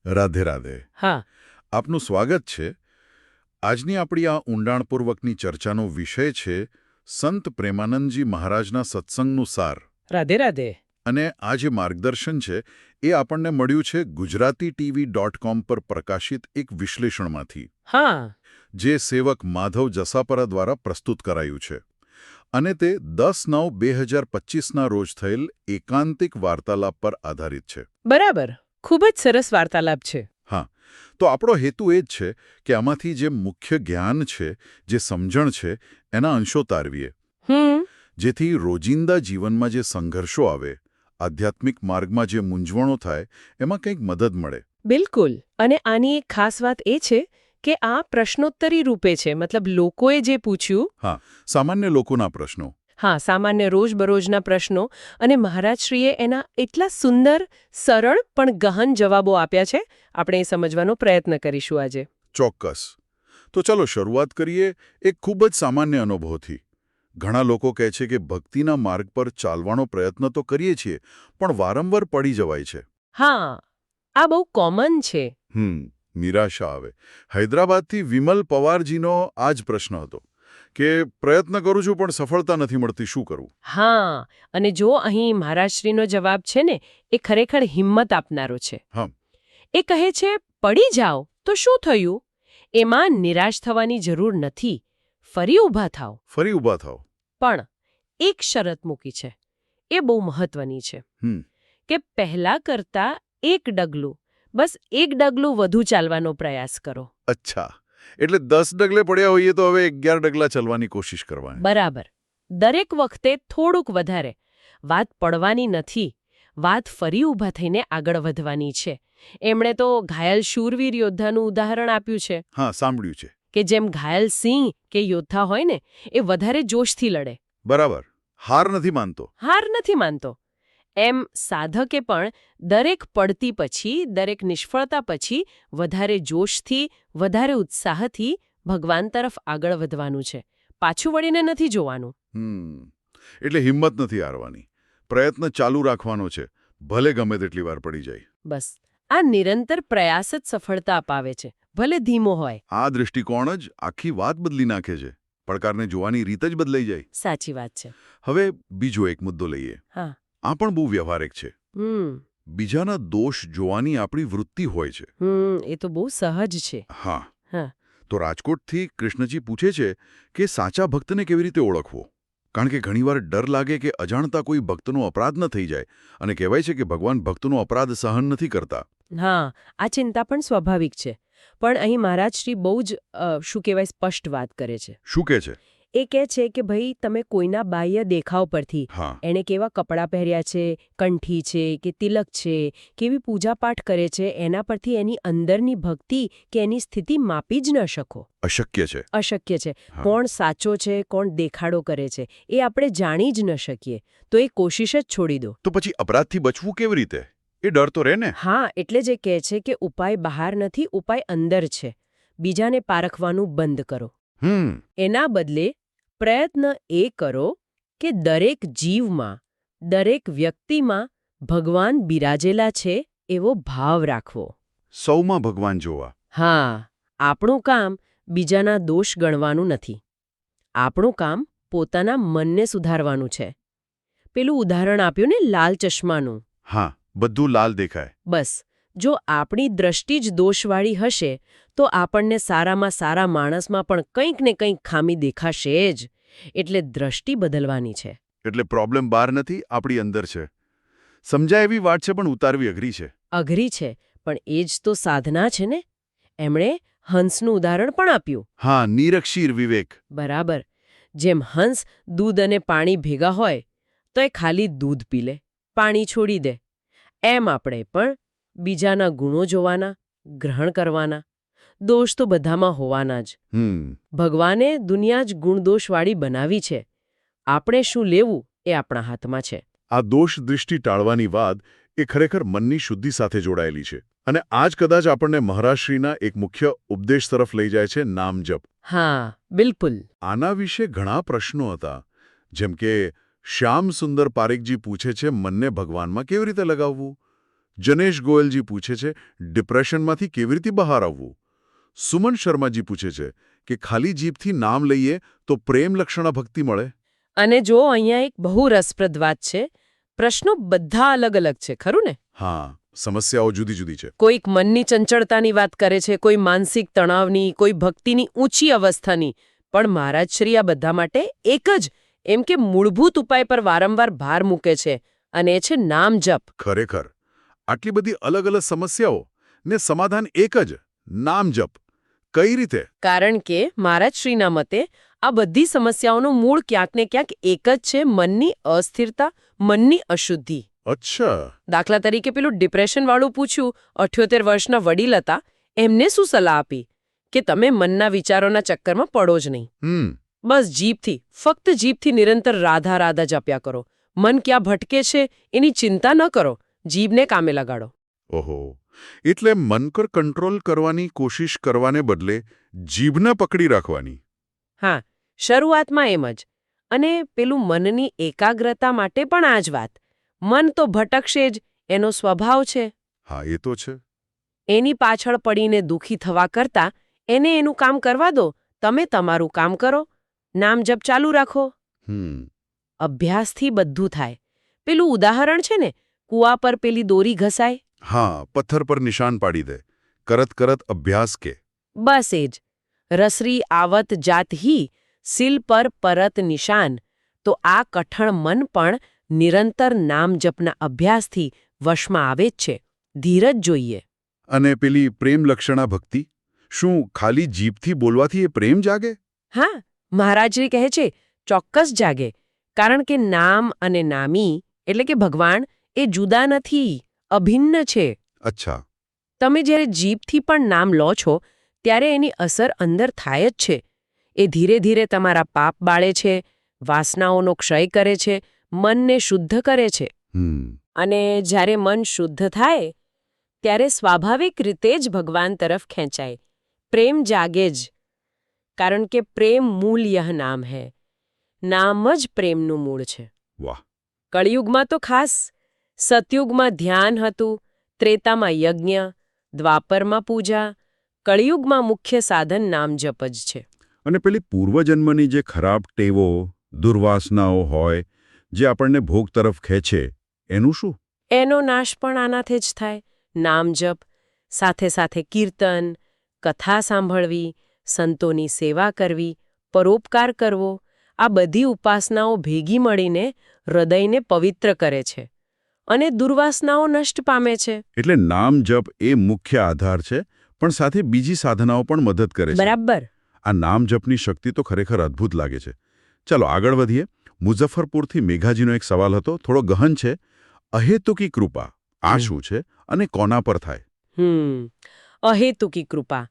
રાધે રાધે. હા. આપનું સ્વાગત છે. આજની આપણી આ ઊંડાણપૂર્વકની ચર્ચાનો વિષય છે સંત પ્રેમાનંદજી મહારાજના સત્સંગનું સાર. રાધે રાધે. અને આ જે માર્ગદર્શન છે એ આપણને મળ્યું છે ગુજરાતીTV.com પર પ્રકાશિત એક વિશ્લેષણમાંથી, હા. જે સેવક માધવ જસાપરા દ્વારા પ્રસ્તુત કરાયું છે. અને તે 10/9/2025ના રોજ થયેલ એકાંતિક વાર્તાલાપ પર આધારિત છે. બરાબર. ખૂબ જ સરસ વાર્તાલાપ છે. હા, તો આપણો હેતુ એ જ છે કે આમાંથી જે મુખ્ય જ્ઞાન છે, જે સમજણ છે, એના અંશો તારવીએ, જેથી રોજિંદા જીવનમાં જે સંઘર્ષો આવે, આધ્યાત્મિક માર્ગમાં જે મૂંઝવણો થાય, એમાં કંઈક મદદ મળે. બિલકુલ. અને આની એક ખાસ વાત એ છે કે આ પ્રશ્નોત્તરી રૂપે છે, મતલબ લોકોએ જે પૂછ્યું. હા, સામાન્ય લોકોના પ્રશ્નો. હા, સામાન્ય રોજબરોજના પ્રશ્નો, અને મહારાજશ્રીએ એના એટલા સુંદર, સરળ પણ ગહન જવાબો આપ્યા છે. આપણે એ સમજવાનો પ્રયત્ન કરીશું આજે. ચોક્કસ. તો ચાલો શરૂઆત કરીએ એક ખૂબ જ સામાન્ય અનુભવથી. ઘણા લોકો કહે છે કે ભક્તિના માર્ગ પર ચાલવાનો પ્રયત્ન તો કરીએ છીએ, પણ વારંવાર પડી જવાય છે. હા, આ બહુ કોમન છે. નિરાશા આવે. હૈદરાબાદથી વિમલ પવારજીનો આ જ પ્રશ્ન હતો કે પ્રયત્ન કરું છું પણ સફળતા નથી મળતી, શું કરવું? હા, અને જો અહીં મહારાજશ્રીનો જવાબ છે ને, એ ખરેખર હિંમત આપનારો છે. હા. એ કહે છે, પડી જાઓ તો શું થયું? એમાં નિરાશ થવાની જરૂર નથી. ફરી ઊભા થાઓ. ફરી ઊભા થાઓ. પણ એક શરત મૂકી છે. એ બહુ મહત્વની છે. કે પહેલા કરતા એક ડગલું, બસ એક ડગલું વધુ ચાલવાનો પ્રયાસ કરો. અચ્છા, એટલે 10 ડગલે પડ્યા હોઈએ તો હવે 11 ડગલા ચાલવાની કોશિશ કરવાની. બરાબર. દરેક વખતે થોડુંક વધારે. વાત પડવાની નથી. વાત ફરી ઊભા થઈને આગળ વધવાની છે. એમણે તો ઘાયલ શૂરવીર યોદ્ધાનું ઉદાહરણ આપ્યું છે. હા, સાંભળ્યું છે. કે જેમ ઘાયલ સિંહ કે યોદ્ધા હોય ને, એ વધારે જોશથી લડે. બરાબર. હાર નથી માનતો. હાર નથી માનતો. એમ સાધકે પણ દરેક પડતી પછી, દરેક નિષ્ફળતા પછી વધારે જોશથી, વધારે ઉત્સાહથી ભગવાન તરફ આગળ વધવાનું છે. પાછું વળીને નથી જોવાનું. એટલે હિંમત નથી હારવાની. પ્રયત્ન ચાલુ રાખવાનો છે, ભલે ગમે તેટલી વાર પડી જાય. બસ આ નિરંતર પ્રયાસ જ સફળતા અપાવે છે, ભલે ધીમો હોય. આ દૃષ્ટિકોણ જ આખી વાત બદલી નાખે છે. પડકારને જોવાની રીત જ બદલાઈ જાય. સાચી વાત છે. હવે બીજો એક મુદ્દો લઈએ. હા. આ પણ બહુ વ્યવહારિક છે. બીજાના દોષ જોવાની આપણી વૃત્તિ હોય છે. એ તો બહુ સહજ છે. હા. તો રાજકોટથી કૃષ્ણજી પૂછે છે કે સાચા ભક્તને કેવી રીતે ઓળખવો? કારણ કે ઘણીવાર ડર લાગે કે અજાણતા કોઈ ભક્તનો અપરાધ ન થઈ જાય, અને કહેવાય છે કે ભગવાન ભક્તનો અપરાધ સહન નથી કરતા. હા, આ ચિંતા પણ સ્વાભાવિક છે. પણ અહીં મહારાજશ્રી બહુ જ સ્પષ્ટ વાત કરે છે. શું કહે છે? એ કહે છે કે ભાઈ, તમે કોઈના બાહ્ય દેખાવ પરથી, એણે કેવા કપડાં પહેર્યા છે, કંઠી છે કે તિલક છે, કેવી પૂજાપાઠ કરે છે, એના પરથી એની અંદરની ભક્તિ કે એની સ્થિતિ માપી જ ન શકો. અશક્ય છે. અશક્ય છે. કોણ સાચો છે, કોણ દેખાડો કરે છે, એ આપણે જાણી જ ન શકીએ. તો એ કોશિશ જ છોડી દો. તો પછી અપરાધથી બચવું કેવી રીતે? એ ડર તો રહે ને. હા, એટલે જ એ કહે છે કે ઉપાય બહાર નથી, ઉપાય અંદર છે. બીજાને પારખવાનું બંધ કરો. એના બદલે પ્રયત્ન એ કરો કે દરેક જીવમાં, દરેક વ્યક્તિમાં ભગવાન બિરાજેલા છે એવો ભાવ રાખવો. સૌમાં ભગવાન જોવા. હા, આપણું કામ બીજાના દોષ ગણવાનું નથી. આપણું કામ પોતાના મનને સુધારવાનું છે. પેલું ઉદાહરણ આપ્યું ને લાલ ચશ્માનું. હા, બધું લાલ દેખાય. બસ, જો આપણી દ્રષ્ટિ જ દોષવાળી હશે તો આપણને સારામાં સારા માણસમાં પણ કંઈક ને કંઈક ખામી દેખાશે જ. એટલે દ્રષ્ટિ બદલવાની છે. એટલે પ્રોબ્લેમ બહાર નથી, આપણી અંદર છે. સમજાય એવી વાત છે, પણ ઉતારવી અઘરી છે. અઘરી છે, પણ એ જ તો સાધના છે ને. એમણે હંસનું ઉદાહરણ પણ આપ્યું. હા, નિરક્ષીર વિવેક. બરાબર. જેમ હંસ દૂધ અને પાણી ભેગા હોય તો એ ખાલી દૂધ પી લે, પાણી છોડી દે. એમ આપણે પણ બીજાના ગુણો જોવાના, ગ્રહણ કરવાના. દોષ તો બધામાં હોવાના જ. ભગવાને દુનિયા જ ગુણદોષવાળી બનાવી છે. આપણે શું લેવું એ આપણા હાથમાં છે. આ દોષ દૃષ્ટિ ટાળવાની વાત એ ખરેખર મનની શુદ્ધિ સાથે જોડાયેલી છે. અને આ જ કદાચ આપણને મહારાજશ્રીના એક મુખ્ય ઉપદેશ તરફ લઈ જાય છે, નામ જપ. હા, બિલકુલ. આના વિશે ઘણા પ્રશ્નો હતા. જેમ કે શ્યામ સુંદર પારેખજી પૂછે છે, મનને ભગવાનમાં કેવી રીતે લગાવવું? જનેશ ગોયલજી પૂછે છે ડિપ્રેશનમાંથી કેવી રીતે બહાર આવવું. સુમન શર્માજી પૂછે છે કે ખાલી જીભથી નામ લઈએ તો પ્રેમ લક્ષણા ભક્તિ મળે. અને જો અહીંયા એક બહુ રસપ્રદ વાત છે, પ્રશ્નો બધા અલગ અલગ છે, ખરું ને? હા, સમસ્યાઓ જુદી જુદી છે. કોઈક મનની ચંચળતાની વાત કરે છે, કોઈ માનસિક તણાવની, કોઈ ભક્તિની ઊંચી અવસ્થાની, પણ મહારાજશ્રી આ બધા માટે એક જ એમ કે મૂળભૂત ઉપાય પર વારંવાર ભાર મૂકે છે, અને એ છે નામ જપ. ખરેખર આટલી બધી અલગ અલગ સમસ્યાઓ ને સમાધાન એક જ, નામ જપ. કઈ રીતે? કારણ કે મહારાજશ્રીના મતે આ બધી સમસ્યાઓનું મૂળ ક્યાંક ને ક્યાંક એક જ છે, મનની અસ્થિરતા, મનની અશુદ્ધિ. અચ્છા. દાખલા તરીકે પેલું ડિપ્રેશનવાળું પૂછ્યું, 78 વર્ષના વડીલ હતા, એમને શું સલાહ આપી કે તમે મનના વિચારોના ચક્કરમાં પડો જ નહીં. બસ જીભથી, ફક્ત જીભથી નિરંતર રાધા રાધા જપ્યા કરો. મન ક્યાં ભટકે છે એની ચિંતા ન કરો, જીભને કામે લગાડો. ઓહો, એટલે મન પર કંટ્રોલ કરવાની કોશિશ કરવાને બદલે જીભને પકડી રાખવાની. હા, શરૂઆતમાં એમ જ. અને પેલું મનની એકાગ્રતા માટે પણ આ જ વાત. મન તો ભટકશે જ, એનો સ્વભાવ છે. હા, એ તો છે. એની પાછળ પડીને દુઃખી થવા કરતાં એને એનું કામ કરવા દો, તમે તમારું કામ કરો, નામ જપ ચાલુ રાખો. અભ્યાસથી બધું થાય. પેલું ઉદાહરણ છે ને, કૂવા પર પેલી દોરી ઘસાય. હા, પથ્થર પર નિશાન પાડી દે. કરત કરત અભ્યાસ કે. બસ એ જ. રસરી આવત જાત હી, સિલ પર પરત નિશાન. તો આ કઠણ મન પણ નિરંતર નામ જપના અભ્યાસથી વશમાં આવે જ છે. ધીરજ જોઈએ. અને પેલી પ્રેમ લક્ષણા ભક્તિ, શું ખાલી જીભથી બોલવાથી એ પ્રેમ જાગે? હા, મહારાજશ્રી કહે છે ચોક્કસ જાગે. કારણ કે નામ અને નામી એટલે કે ભગવાન એ જુદા નથી, અભિન્ન છે. અચ્છા. તમે જ્યારે જીભથી પણ નામ લો છો ત્યારે એની અસર અંદર થાય જ છે. એ ધીરે ધીરે તમારા પાપ બાળે છે, વાસનાઓનો ક્ષય કરે છે, મનને શુદ્ધ કરે છે. અને જ્યારે મન શુદ્ધ થાય ત્યારે સ્વાભાવિક રીતે જ ભગવાન તરફ ખેંચાય, પ્રેમ જાગે જ. કારણ કે પ્રેમ મૂલ યહ નામ હૈ. નામ જ પ્રેમનું મૂળ છે. વાહ. કળિયુગમાં તો ખાસ. સતયુગમાં ધ્યાન હતું, ત્રેતામાં યજ્ઞ, દ્વાપરમાં પૂજા, કળિયુગમાં મુખ્ય સાધન નામ જપ જ છે. અને પેલી પૂર્વજન્મની જે ખરાબ ટેવો, દુર્વાસનાઓ હોય, જે આપણને ભોગ તરફ ખેંચે, એનું શું? એનો નાશ પણ આનાથી જ થાય. નામ જપ, સાથે સાથે કીર્તન, કથા સાંભળવી, સંતોની સેવા કરવી, પરોપકાર કરવો, આ બધી ઉપાસનાઓ ભેગી મળીને હૃદયને પવિત્ર કરે છે અને દુર્વાસનાઓ નષ્ટ પામે છે. એટલે નામ જપ એ મુખ્ય આધાર છે, પણ સાથે બીજી સાધનાઓ પણ મદદ કરે છે. બરાબર. આ નામ જપની શક્તિ તો ખરેખર અદ્ભુત લાગે છે. ચાલો આગળ વધીએ. મુઝફ્ફરપુરથી મેઘાજીનો એક સવાલ હતો, થોડો ગહન છે. અહેતુકી કૃપા આ શું છે અને કોના પર થાય? અહેતુકી કૃપા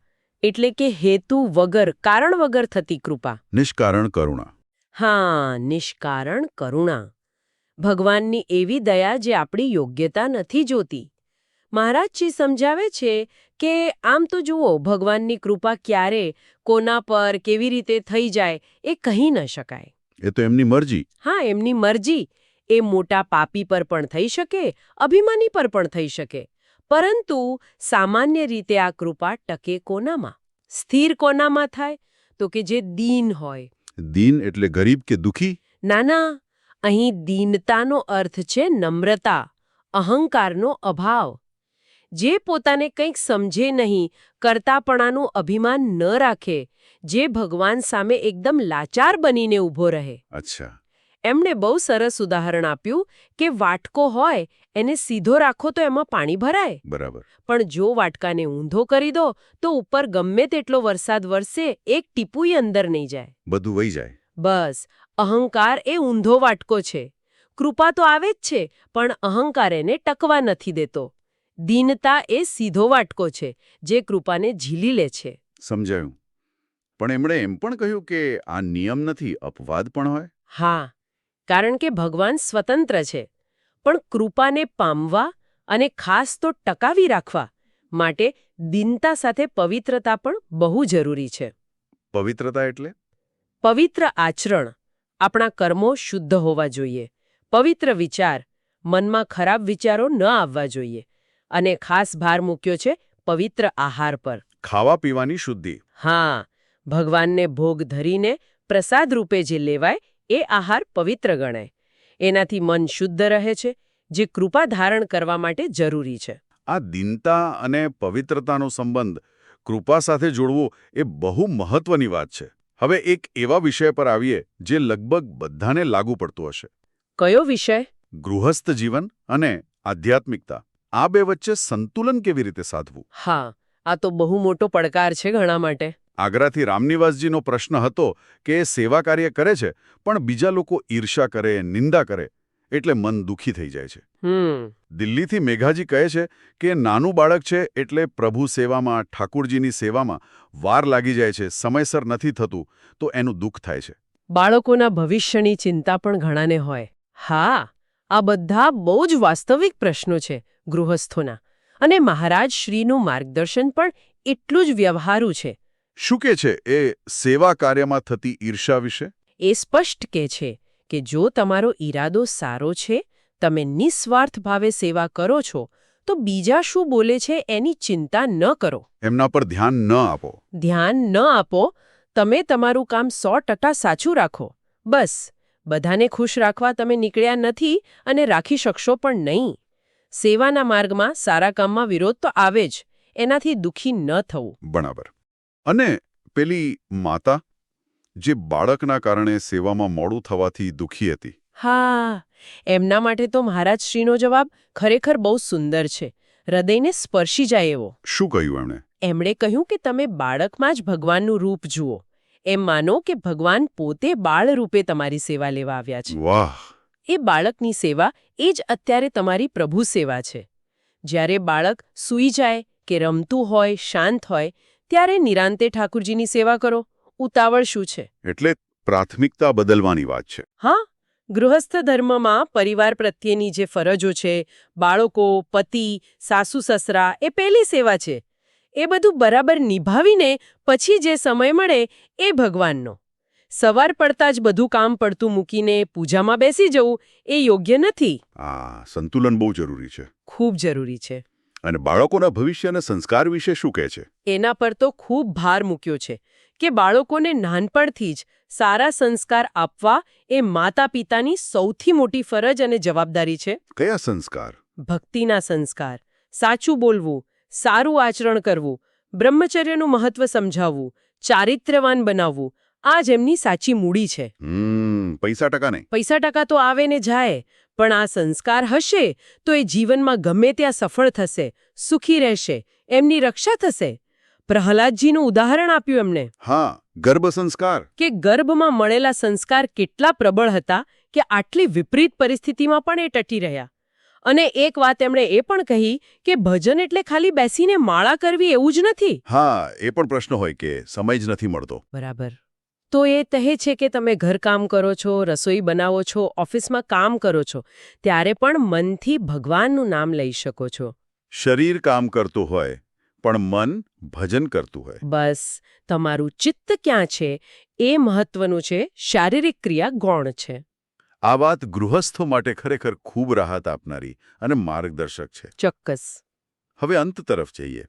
એટલે કે હેતુ વગર, કારણ વગર થતી કૃપા. નિષ્કારણ કરુણા. હા, નિષ્કારણ કરુણા. ભગવાનની એવી દયા જે આપણી યોગ્યતા નથી જોતી. મહારાજજી સમજાવે છે કે આમ તો જુઓ, ભગવાનની કૃપા ક્યારે, કોના પર, કેવી રીતે થઈ જાય એ કહી ન શકાય. એ તો એમની મરજી. હા, એમની મરજી. એ મોટા પાપી પર પણ થઈ શકે, અભિમાની પર પણ થઈ શકે. પરંતુ સામાન્ય રીતે આ કૃપા ટકે કોનામાં, સ્થિર કોનામાં થાય? તો કે જે દીન હોય. દીન એટલે ગરીબ કે દુખી? ના ના, અહીં દીનતાનો અર્થ છે નમ્રતા, અહંકારનો અભાવ. જે પોતાને કંઈક સમજે નહીં, કરતાપણાનું અભિમાન ન રાખે, જે ભગવાન સામે એકદમ લાચાર બનીને ઊભો રહે. અચ્છા. એમણે બહુ સરસ ઉદાહરણ આપ્યું કે વાટકો હોય એને સીધો રાખો તો એમાં પાણી ભરાય. બરાબર. પણ જો વાટકાને ઊંધો કરી દો તો ઉપર ગમે તેટલો વરસાદ વરસે એક ટીપુય અંદર નહીં જાય. બધું વહી જાય. બસ, અહંકાર એ ઊંધો વાટકો છે. કૃપા તો આવે જ છે, પણ અહંકાર એને ટકવા નથી દેતો. દીનતા એ સીધો વાટકો છે જે કૃપાને ઝીલી લે છે. સમજાયું. પણ એમણે એમ પણ કહ્યું કે આ નિયમ નથી, અપવાદ પણ હોય. હા, કારણ કે ભગવાન સ્વતંત્ર છે, પણ કૃપાને પામવા અને ખાસ તો ટકાવી રાખવા માટે દીનતા સાથે પવિત્રતા પણ બહુ જરૂરી છે. પવિત્રતા એટલે? પવિત્ર આચરણ. આપણા કર્મો શુદ્ધ હોવા જોઈએ. પવિત્ર વિચાર. મનમાં ખરાબ વિચારો ન આવવા જોઈએ. અને ખાસ ભાર મૂક્યો છે પવિત્ર આહાર પર. ખાવા પીવાની શુદ્ધિ. હા, ભગવાનને ભોગ ધરીને પ્રસાદ રૂપે જે લેવાય એ આહાર પવિત્ર ગણાય. એનાથી મન શુદ્ધ રહે છે, જે કૃપા ધારણ કરવા માટે જરૂરી છે. આ દીનતા અને પવિત્રતાનો સંબંધ કૃપા સાથે જોડવો એ બહુ મહત્વની વાત છે. હવે એક એવા વિષય પર આવીએ જે લગભગ બધાને લાગુ પડતું હશે. કયો વિષય? ગૃહસ્થ જીવન અને આધ્યાત્મિકતા. આ બે વચ્ચે સંતુલન કેવી રીતે સાધવું? હા, આ તો બહુ મોટો પડકાર છે ઘણા માટે. આગ્રાથી રામનિવાસજીનો પ્રશ્ન હતો કે એ સેવા કાર્ય કરે છે, પણ બીજા લોકો ઈર્ષા કરે, નિંદા કરે, એટલે મન દુઃખી થઈ જાય છે. દિલ્હીથી મેઘાજી કહે છે કે નાનું બાળક છે એટલે પ્રભુ સેવામાં, ઠાકુરજીની સેવામાં વાર લાગી જાય છે, સમયસર નથી થતું, તો એનું દુઃખ થાય છે. બાળકોના ભવિષ્યની ચિંતા પણ ઘણાને હોય. હા, આ બધા બહુ જ વાસ્તવિક પ્રશ્નો છે ગૃહસ્થોના. અને મહારાજ શ્રીનું માર્ગદર્શન પણ એટલું જ વ્યવહારુ છે. શું કે છે એ સેવા કાર્યમાં થતી ઈર્ષા વિશે? એ સ્પષ્ટ કે છે કે જો તમારો ઈરાદો સારો છે, તમે નિસ્વાર્થ ભાવે સેવા કરો છો, તો બીજા શું બોલે છે એની ચિંતા ન કરો. એમના પર ધ્યાન ન આપો. ધ્યાન ન આપો. તમે તમારું કામ 100% સાચું રાખો. બસ, બધાને ખુશ રાખવા તમે નીકળ્યા નથી અને રાખી શકશો પણ નહીં. સેવાના માર્ગમાં સારા કામમાં વિરોધ તો આવે જ. એનાથી દુઃખી ન થવું. બરાબર. અને પેલી માતા જે બાળકના કારણે સેવામાં મોડું થવાથી દુઃખી હતી. હા, એમના માટે તો મહારાજ શ્રીનો જવાબ ખરેખર બહુ સુંદર છે, હૃદયને સ્પર્શી જાય એવો. શું કહ્યું એમણે? એમણે કહ્યું કે તમે બાળકમાં જ ભગવાનનું રૂપ જુઓ. એમ માનો કે ભગવાન પોતે બાળ રૂપે તમારી સેવા લેવા આવ્યા છે. વાહ! એ બાળકની સેવા એ જ અત્યારે તમારી પ્રભુ સેવા છે. જ્યારે બાળક સૂઈ જાય કે રમતું હોય, શાંત હોય, ત્યારે નિરાંતે ઠાકુરજીની સેવા કરો. ઉતાવળ શું છે? એટલે પ્રાથમિકતા બદલવાની વાત છે. હા, ગૃહસ્થ ધર્મમાં પરિવાર પ્રત્યેની જે ફરજો છે, બાળકો, પતિ, સાસુ સસરા, એ પહેલી સેવા છે. એ બધું બરાબર નિભાવીને પછી જે સમય મળે એ ભગવાનનો. સવાર પડતા જ બધું કામ પડતું મૂકીને પૂજામાં બેસી જવું એ યોગ્ય નથી. આ સંતુલન બહુ જરૂરી છે. ખૂબ જરૂરી છે. અને બાળકોના ભવિષ્ય અને સંસ્કાર વિશે શું કહે છે? એના પર તો ખૂબ ભાર મૂક્યો છે કે બાળકોને નાનપણથી જ સારા સંસ્કાર આપવા એ માતા પિતાની સૌથી મોટી ફરજ અને જવાબદારી છે. કયા સંસ્કાર? ભક્તિના સંસ્કાર, સાચું બોલવું, સારું આચરણ કરવું, બ્રહ્મચર્યનું મહત્વ સમજાવવું, ચારિત્ર્યવાન બનાવવું, આ જ એમની સાચી મૂડી છે. પૈસા ટકા નહીં. પૈસા ટકા તો આવે ને જાય, પણ આ સંસ્કાર હશે તો એ જીવનમાં ગમે ત્યાં સફળ થશે, સુખી રહેશે, એમની રક્ષા થશે. પ્રહલાદજીનું ઉદાહરણ આપ્યું એમને. હા, ગર્ભ સંસ્કાર. કે ગર્ભમાં મળેલા સંસ્કાર કેટલા પ્રબળ હતા કે આટલી વિપરીત પરિસ્થિતિમાં પણ એ ટકી રહ્યા. અને એક વાત એમણે એ પણ કહી કે ભજન એટલે ખાલી બેસીને માળા કરવી એવું જ નથી. હા, એ પણ પ્રશ્ન હોય કે સમય જ નથી મળતો. બરાબર. તો એ કહે છે કે તમે ઘરકામ કરો છો, રસોઈ બનાવો છો, ઓફિસમાં કામ કરો છો, ત્યારે પણ મનથી ભગવાનનું નામ લઈ શકો છો. શરીર કામ કરતું હોય પણ મન ભજન કરતું હોય. બસ, તમારું ચિત્ત ક્યાં છે એ મહત્વનું છે. શારીરિક ક્રિયા ગૌણ છે. આ વાત ગૃહસ્થો માટે ખરેખર ખૂબ રાહત આપનારી અને માર્ગદર્શક છે. ચોક્કસ. હવે અંત તરફ જઈએ.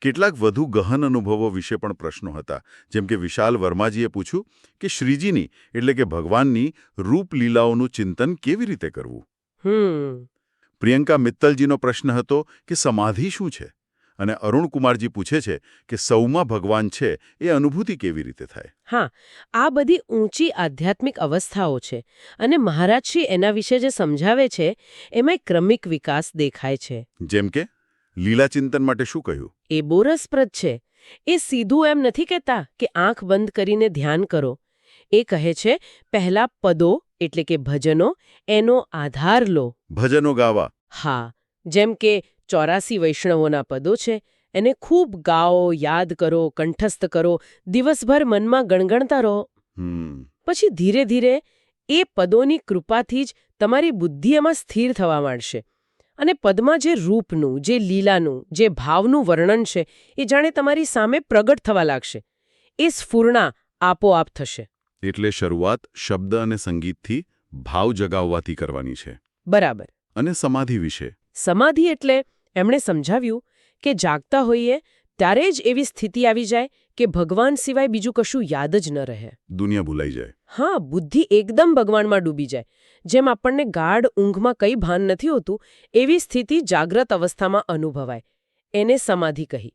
કેટલાક વધુ ગહન અનુભવો વિશે પણ પ્રશ્નો હતા. જેમ કે વિશાલ વર્માજીએ પૂછ્યું કે શ્રીજીની એટલે કે ભગવાનની રૂપલીલાઓનું ચિંતન કેવી રીતે કરવું. પ્રિયંકા મિત્તલજીનો પ્રશ્ન હતો કે સમાધિ શું છે? અને અરુણકુમારજી પૂછે છે કે સૌમાં ભગવાન છે એ અનુભૂતિ કેવી રીતે થાય? હા, આ બધી ઊંચી આધ્યાત્મિક અવસ્થાઓ છે અને મહારાજશ્રી એના વિશે જે સમજાવે છે એમાં ક્રમિક વિકાસ દેખાય છે. જેમ કે લીલાચિંતન માટે શું કહ્યું? એ બહુ રસપ્રદ છે. એ સીધું એમ નથી કહેતા કે આંખ બંધ કરીને ધ્યાન કરો. એ કહે છે પહેલા પદો એટલે કે ભજનો, એનો આધાર લો. ભજનો ગાવા? હા. જેમ કે 84 વૈષ્ણવોના પદો છે, એને ખૂબ ગાઓ, યાદ કરો, કંઠસ્થ કરો, દિવસભર મનમાં ગણગણતા રહો. પછી ધીરે ધીરે એ પદોની કૃપાથી જ તમારી બુદ્ધિ એમાં સ્થિર થવા માંડશે. અને પદમાં જે રૂપનું, જે લીલાનું, જે ભાવનું વર્ણન છે એ જાણે તમારી સામે પ્રગટ થવા લાગશે. એ સ્ફૂર્ણા આપોઆપ થશે. એટલે શરૂઆત શબ્દ અને સંગીતથી ભાવ જગાવવાથી કરવાની છે. બરાબર. અને સમાધિ વિશે? સમાધિ એટલે એમણે સમજાવ્યું કે જાગતા હોઈએ ત્યારે જ એવી સ્થિતિ આવી જાય કે ભગવાન સિવાય બીજું કશું યાદ જ ન રહે. દુનિયા ભૂલાઈ જાય. હા, બુદ્ધિ એકદમ ભગવાનમાં ડૂબી જાય. જેમ આપણને ગાઢ ઊંઘમાં કંઈ ભાન નથી હોતું એવી સ્થિતિ જાગ્રત અવસ્થામાં અનુભવાય. એને સમાધિ કહી.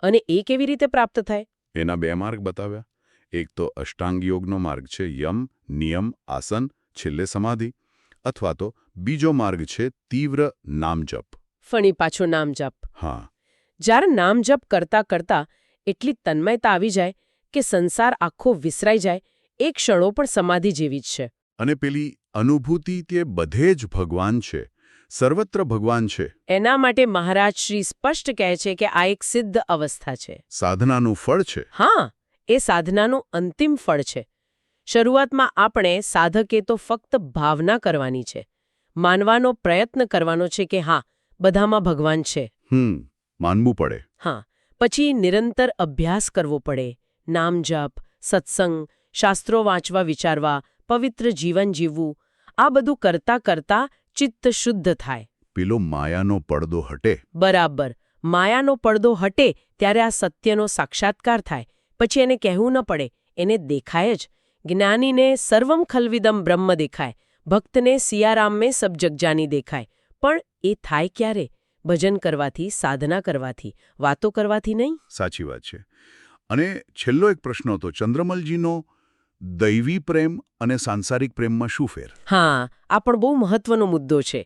અને એ કેવી રીતે પ્રાપ્ત થાય? એના 2 માર્ગ બતાવ્યા. એક તો અષ્ટાંગ યોગનો માર્ગ છે, યમ, નિયમ, આસન, છેલ્લે સમાધિ. અથવા તો બીજો માર્ગ છે તીવ્ર નામજપ. ફણી પાછો નામજપ. હા. જ્યારે નામજપ કરતા કરતા એટલી તન્મયતા આવી જાય કે સંસાર આખો વિસરાઈ જાય, એ ક્ષણો પણ સમાધિ જેવી જ છે. અને પેલી અનુભૂતિ તે બધે જ ભગવાન છે, સર્વત્ર ભગવાન છે. એના માટે મહારાજ શ્રી સ્પષ્ટ કહે છે કે આ એક સિદ્ધ અવસ્થા છે. સાધનાનું ફળ છે. હા, એ સાધનાનું અંતિમ ફળ છે. શરૂઆતમાં આપણે સાધકે તો ફક્ત ભાવના કરવાની છે, માનવાનો પ્રયત્ન કરવાનો છે કે હા, બધામાં ભગવાન છે. માનવું પડે. હા, પછી નિરંતર અભ્યાસ કરવો પડે. નામજપ, સત્સંગ, શાસ્ત્રો વાંચવા વિચારવા, પવિત્ર જીવન જીવવું, આ બધું કરતા કરતા ચિત્ત શુદ્ધ થાય. પેલો માયાનો પડદો હટે. બરાબર. માયાનો પડદો હટે ત્યારે આ સત્યનો સાક્ષાત્કાર થાય. પછી એને કહેવું ન પડે, એને દેખાય જ. જ્ઞાનીને સર્વમ ખલ્વિદમ બ્રહ્મ દેખાય, ભક્તને સિયારામ મેં સબ જગ જાની દેખાય. પણ એ થાય ક્યારે? ભજન કરવાથી, સાધના કરવાથી, વાતો કરવાથી નહીં. સાચી વાત છે. અને છેલ્લો એક પ્રશ્ન હતો ચંદ્રમલજીનો, દૈવી પ્રેમ અને સાંસારિક પ્રેમમાં શું ફેર? હા, આ પણ બહુ મહત્વનો મુદ્દો છે.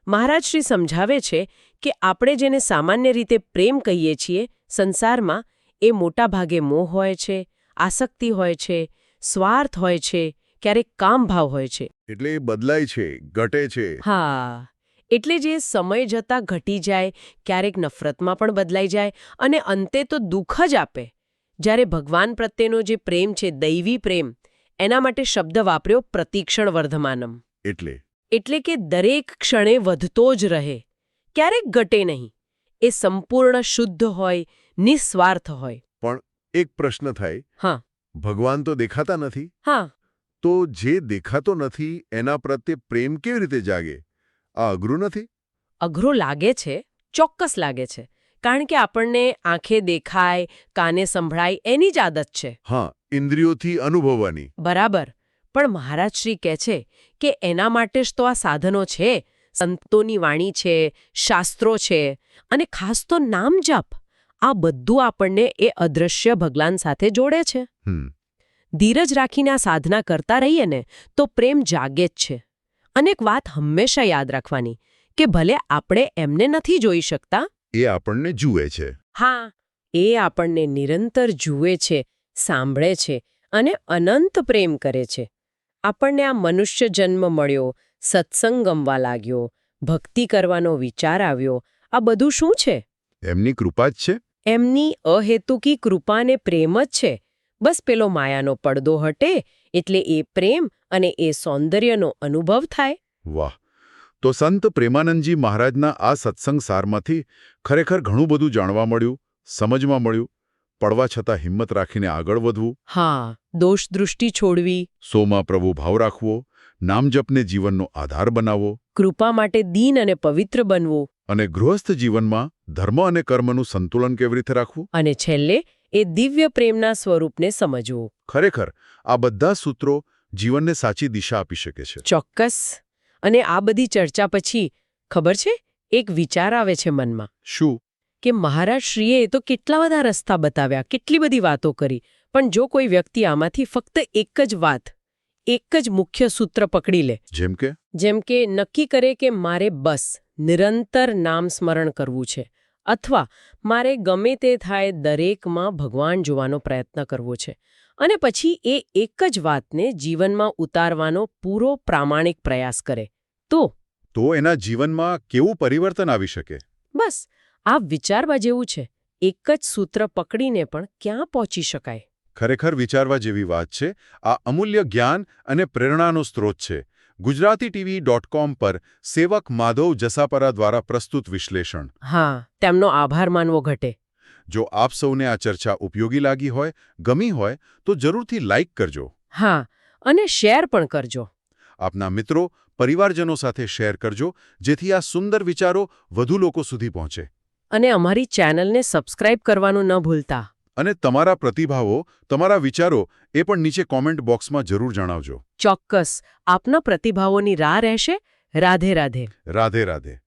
મહારાજ શ્રી સમજાવે છે કે આપણે જેને સામાન્ય રીતે પ્રેમ કહીએ છીએ સંસારમાં, એ મોટા ભાગે મોહ હોય છે, આસક્તિ હોય છે, સ્વાર્થ હોય છે, ક્યારેક કામભાવ હોય છે. એટલે એ બદલાય છે, ઘટે છે. હા, એટલે જે સમય જતાં ઘટી જાય, ક્યારેક નફરતમાં પણ બદલાઈ જાય અને અંતે તો દુઃખ જ આપે. જ્યારે ભગવાન પ્રત્યેનો જે પ્રેમ છે, દૈવી પ્રેમ, એના માટે શબ્દ વાપર્યો પ્રતિક્ષણ વર્ધમાનમ. એટલે કે દરેક ક્ષણે વધતો જ રહે, ક્યારેક ઘટે નહીં. એ સંપૂર્ણ શુદ્ધ હોય, નિસ્વાર્થ હોય. પણ એક પ્રશ્ન થાય. હા. ભગવાન તો દેખાતા નથી. હા. તો જે દેખાતો નથી એના પ્રત્યે પ્રેમ કેવી રીતે જાગે? આ અઘરું નથી? અઘરું લાગે છે, ચોક્કસ લાગે છે. કારણ કે આપણને આંખે દેખાય, કાને સંભળાય એની જ આદત છે. હા, ઇન્દ્રિયોથી અનુભવવાની. બરાબર. પણ મહારાજ શ્રી કહે છે કે એના માટે જ તો આ સાધનો છે, સંતોની વાણી છે, શાસ્ત્રો છે, અને ખાસ તો નામજપ. આ બધું આપણને એ અદૃશ્ય ભગવાન સાથે જોડે છે. ધીરજ રાખીને આ સાધના કરતા રહીએ ને તો પ્રેમ જાગે જ છે. અને એક વાત હંમેશા યાદ રાખવાની કે ભલે આપણે એમને નથી જોઈ શકતા, એ આપણને જુએ છે. હા, એ આપણને નિરંતર જુએ છે, સાંભળે છે અને અનંત પ્રેમ કરે છે. આપણને આ મનુષ્ય જન્મ મળ્યો, સત્સંગ ગમવા લાગ્યો, ભક્તિ કરવાનો વિચાર આવ્યો, આ બધું શું છે? એમની કૃપા જ છે. એમની અહેતુકી કૃપાને પ્રેમ જ છે. બસ પેલો માયાનો પડદો હટે એટલે એ પ્રેમ અને એ સૌંદર્યનો અનુભવ થાય. વાહ! તો સંત પ્રેમાનંદજી મહારાજના આ સત્સંગ સારમાંથી ખરેખર ઘણું બધું જાણવા મળ્યું, સમજમાં મળ્યું. પડવા છતાં હિંમત રાખીને આગળ વધવું. હા, દોષ દૃષ્ટિ છોડવી. સોમાં પ્રભુ ભાવ રાખવો, નામજપને જીવનનો આધાર બનાવવો. કૃપા માટે દીન અને પવિત્ર બનવું. અને ગૃહસ્થ જીવનમાં ધર્મ અને કર્મનું સંતુલન કેવી રીતે રાખવું. અને છેલ્લે એ દિવ્ય પ્રેમના સ્વરૂપને સમજવું. ખરેખર આ બધા સૂત્રો જીવનને સાચી દિશા આપી શકે છે. ચોક્કસ. અને આ બધી ચર્ચા પછી ખબર છે, એક વિચાર આવે છે મનમાં. શું? કે મહારાજ શ્રીએ તો કેટલા બધા રસ્તા બતાવ્યા, કેટલી બધી વાતો કરી, પણ જો કોઈ વ્યક્તિ આમાંથી ફક્ત એક જ વાત, એક જ મુખ્ય સૂત્ર પકડી લે. જેમ કે નક્કી કરે કે મારે બસ નિરંતર નામ સ્મરણ કરવું છે, અથવા મારે ગમે તે થાય દરેકમાં ભગવાન જોવાનો પ્રયત્ન કરવો છે, અને પછી એ એક જ વાતને જીવનમાં ઉતારવાનો પૂરો પ્રામાણિક પ્રયાસ કરે, તો એના જીવનમાં કેવું પરિવર્તન આવી શકે? બસ આ વિચારવા જેવું છે. એક જ સૂત્ર પકડીને પણ ક્યાં પહોંચી શકાય. ખરેખર વિચારવા જેવી વાત છે. આ અમૂલ્ય જ્ઞાન અને પ્રેરણાનો સ્ત્રોત છે. GujaratiTV.com પર સેવક માધવ જસાપરા દ્વારા પ્રસ્તુત વિશ્લેષણ. હા, તેમનો આભાર માનવો ઘટે. જો આપ સૌને આ ચર્ચા ઉપયોગી લાગી હોય, ગમી હોય, તો જરૂરથી લાઇક કરજો. હા, અને શેર પણ કરજો. આપના મિત્રો, પરિવારજનો સાથે શેર કરજો, જેથી આ સુંદર વિચારો વધુ લોકો સુધી પહોંચે. અને અમારી ચેનલને સબસ્ક્રાઇબ કરવાનું ન ભૂલતા. અને તમારા પ્રતિભાવો, તમારા વિચારો એ પણ નીચે કોમેન્ટ બોક્સમાં જરૂર જણાવજો. ચોક્કસ. આપના પ્રતિભાવોની રાહ રહેશે. રાધે રાધે. રાધે રાધે.